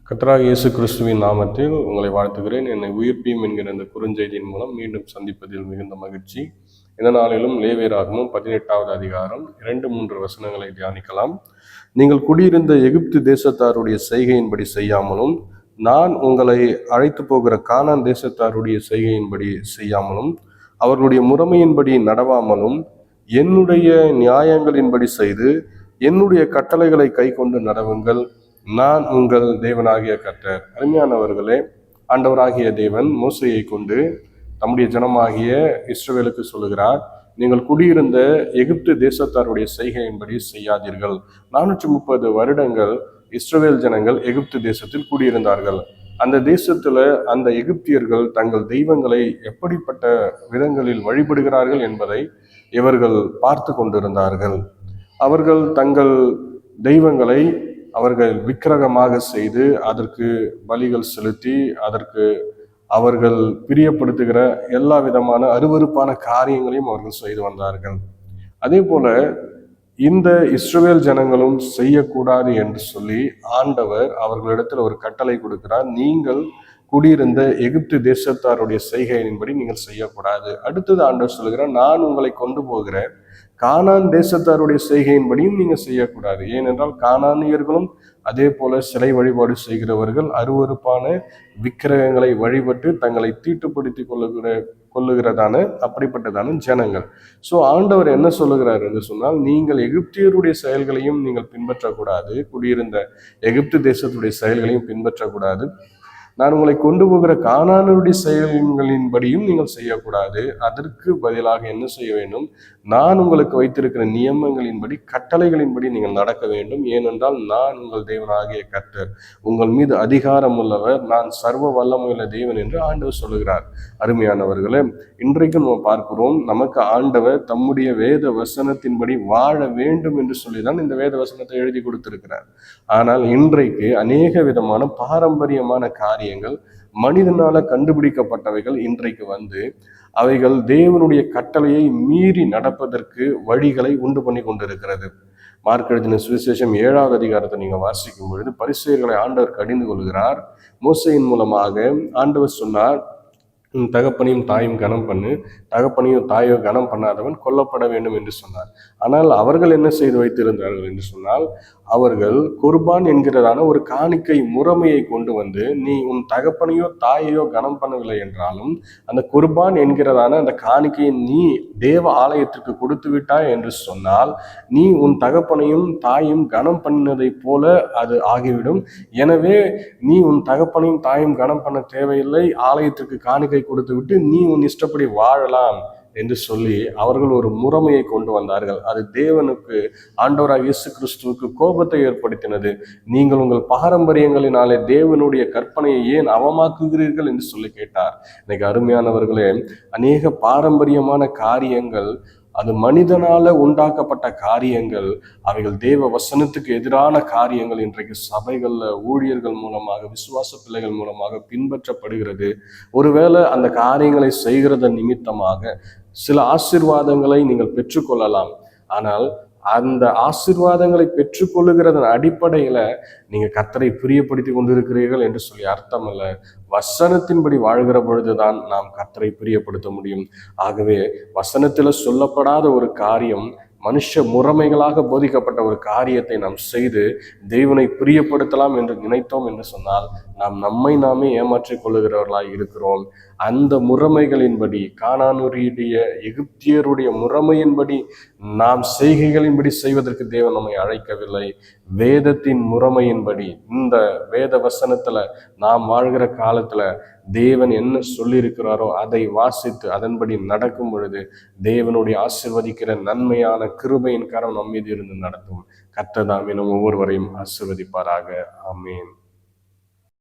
கர்த்தராகிய இயேசு கிறிஸ்துவின் நாமத்தில் உங்களை வாழ்த்துகிறேன். என்னை உயிர்ப்பியும் என்கிற இந்த குறுஞ்செய்தியின் மூலம் மீண்டும் சந்திப்பதில் மிகுந்த மகிழ்ச்சி. இந்த நாளிலும் லேவியராகமம் 18வது அதிகாரம் 2-3 வசனங்களை தியானிக்கலாம். நீங்கள் குடியிருந்த எகிப்து தேசத்தாருடைய செய்கையின்படி செய்யாமலும், நான் உங்களை அழைத்து போகிற கானான் தேசத்தாருடைய செய்கையின்படி செய்யாமலும், அவர்களுடைய முறைமையின்படி நடவாமலும், என்னுடைய நியாயங்களின்படி செய்து என்னுடைய கட்டளைகளை கை கொண்டு நடவுங்கள். நான் உங்கள் தேவனாகிய கர்த்தர். அருமையானவர்களே, ஆண்டவராகிய தேவன் மோசேயை கொண்டு தம்முடைய ஜனமாகிய இஸ்ரவேலுக்கு சொல்லுகிறார், நீங்கள் குடியிருந்த எகிப்து தேசத்தாருடைய செய்கையின்படி செய்யாதீர்கள். 430 வருடங்கள் இஸ்ரவேல் ஜனங்கள் எகிப்து தேசத்தில் குடியிருந்தார்கள். அந்த தேசத்துல அந்த எகிப்தியர்கள் தங்கள் தெய்வங்களை எப்படிப்பட்ட விதங்களில் வழிபடுகிறார்கள் என்பதை இவர்கள் பார்த்து கொண்டிருந்தார்கள். அவர்கள் தங்கள் தெய்வங்களை அவர்கள் விக்கிரகமாக செய்து அதற்கு பலிகள் செலுத்தி அதற்கு அவர்கள் பிரியப்படுத்துகிற எல்லா விதமான அருவருப்பான காரியங்களையும் அவர்கள் செய்து வந்தார்கள். அதே போல இந்த இஸ்ரவேல் ஜனங்களும் செய்யக்கூடாது என்று சொல்லி ஆண்டவர் அவர்களிடத்தில் ஒரு கட்டளை கொடுக்கிறார். நீங்கள் குடியிருந்த எகிப்து தேசத்தாருடைய செய்கையின்படி நீங்கள் செய்யக்கூடாது. அடுத்தது ஆண்டவர் சொல்லுகிறார், நான் உங்களை கொண்டு போகிற கானான் தேசத்தாருடைய செய்கையின்படியும் நீங்க செய்யக்கூடாது. ஏனென்றால் கானானியர்களும் அதே போல சிலை வழிபாடு செய்கிறவர்கள், அருவருப்பான விக்கிரகங்களை வழிபட்டு தங்களை தீட்டுப்படுத்தி கொள்ளுகிறதான அப்படிப்பட்டதான ஜனங்கள். ஸோ ஆண்டவர் என்ன சொல்லுகிறார் என்று சொன்னால், நீங்கள் எகிப்தியருடைய செயல்களையும் நீங்கள் பின்பற்றக்கூடாது, குடியிருந்த எகிப்து தேசத்துடைய செயல்களையும் பின்பற்றக்கூடாது. நான் உங்களை கொண்டு போகிற கானானுடைய செயல்களின்படியும் நீங்கள் செய்யக்கூடாது. அதற்கு பதிலாக என்ன செய்ய வேண்டும்? நான் உங்களுக்கு வைத்திருக்கிற நியமங்களின்படி, கட்டளைகளின்படி நீங்கள் நடக்க வேண்டும். ஏனென்றால் நான் உங்கள் தேவனாகிய கர்த்தர், உங்கள் மீது அதிகாரம் உள்ளவர், நான் சர்வ வல்லமையுள்ள தேவன் என்று ஆண்டவர் சொல்லுகிறார். அருமையானவர்களே, இன்றைக்கு நம்ம பார்க்கிறோம், நமக்கு ஆண்டவர் தம்முடைய வேத வசனத்தின்படி வாழ வேண்டும் என்று சொல்லிதான் இந்த வேத வசனத்தை எழுதி கொடுத்திருக்கிறார். ஆனால் இன்றைக்கு அநேக விதமான பாரம்பரியமான காரியங்கள், மனிதனால கண்டுபிடிக்கப்பட்டவைகள் இன்றைக்கு வந்து அவைகள் தேவனுடைய கட்டளையை மீறி நடப்பதற்கு வழிகளை உண்டு பண்ணி கொண்டிருக்கிறது. மார்க் எழுதின சுவிசேஷம் 7வது அதிகாரத்தை நீங்க வாசிக்கும் பொழுது பரிசேயர்களை ஆண்டவர் கடிந்து கொள்கிறார். மோசேயின் மூலமாக ஆண்டவர் சொன்னார், தகப்பனையும் தாயும் கனம் பண்ணு, தகப்பனையும் தாயோ கனம் பண்ணாதவன் கொல்லப்பட வேண்டும் என்று சொன்னார். ஆனால் அவர்கள் என்ன செய்து வைத்திருந்தார்கள் என்று சொன்னால், அவர்கள் குர்பான் என்கிறதான ஒரு காணிக்கை முறைமையை கொண்டு வந்து, நீ உன் தகப்பனையோ தாயையோ கனம் பண்ணவில்லை என்றாலும் அந்த குர்பான் என்கிறதான அந்த காணிக்கையை நீ தேவ ஆலயத்திற்கு கொடுத்து விட்டாய் என்று சொன்னால், நீ உன் தகப்பனையும் தாயும் கனம் பண்ணினதை போல அது ஆகிவிடும். எனவே நீ உன் தகப்பனையும் தாயும் கனம் பண்ண தேவையில்லை, ஆலயத்திற்கு காணிக்கை கொடுத்து விட்டு நீ உன் இஷ்டப்படி வாழலாம் என்று சொல்லி அவர்கள் ஒரு முறைமையை கொண்டு வந்தார்கள். அது தேவனுக்கு, ஆண்டவராகிய இயேசு கிறிஸ்துவுக்கு கோபத்தை ஏற்படுத்தினது. நீங்கள் உங்கள் பாரம்பரியங்களினாலே தேவனுடைய கற்பனையை ஏன் அவமாக்குகிறீர்கள் என்று சொல்லி கேட்டார். இன்னைக்கு அருமையானவர்களே, அநேக பாரம்பரியமான காரியங்கள், அது மனிதனால உண்டாக்கப்பட்ட காரியங்கள், அவைகள் தேவ வசனத்துக்கு எதிரான காரியங்கள் இன்றைக்கு சபைகள்ல ஊழியர்கள் மூலமாக, விசுவாச பிள்ளைகள் மூலமாக பின்பற்றப்படுகிறது. ஒருவேளை அந்த காரியங்களை செய்கிறத நிமித்தமாக சில ஆசீர்வாதங்களை நீங்கள் பெற்றுக்கொள்ளலாம். ஆனால் அந்த ஆசீர்வாதங்களை பெற்றுக்கொள்ளுகிறதன் அடிப்படையில நீங்க கர்த்தரை பிரியப்படுத்தி கொண்டிருக்கிறீர்கள் என்று சொல்லி அர்த்தம் அல்ல. வசனத்தின்படி வாழ்கிற பொழுதுதான் நாம் கர்த்தரை பிரியப்படுத்த முடியும். ஆகவே வசனத்துல சொல்லப்படாத ஒரு காரியம், மனுஷ முறைமைகளாக போதிக்கப்பட்ட ஒரு காரியத்தை நாம் செய்து தேவனை பிரியப்படுத்தலாம் என்று நினைத்தோம் என்று சொன்னால், நாம் நம்மை நாமே ஏமாற்றிக் கொள்ளுகிறவர்களாய் இருக்கிறோம். அந்த முறைமைகளின்படி, கானானுடைய எகிப்தியருடைய முறைமையின்படி நாம் செய்கைகளின்படி செய்வதற்கு தேவன் நம்மை அழைக்கவில்லை. வேதத்தின் முறைமையின்படி, இந்த வேத வசனத்துல நாம் வாழ்கிற காலத்துல தேவன் என்ன சொல்லியிருக்கிறாரோ அதை வாசித்து அதன்படி நடக்கும் பொழுது தேவனுடைய ஆசீர்வதிக்கிற நன்மையான கிருபையின் கரம் நம் மீது இருந்து நடத்தும். கர்த்தர் தாமே நம் ஒவ்வொருவரையும் ஆசீர்வதிப்பாராக. ஆமென்.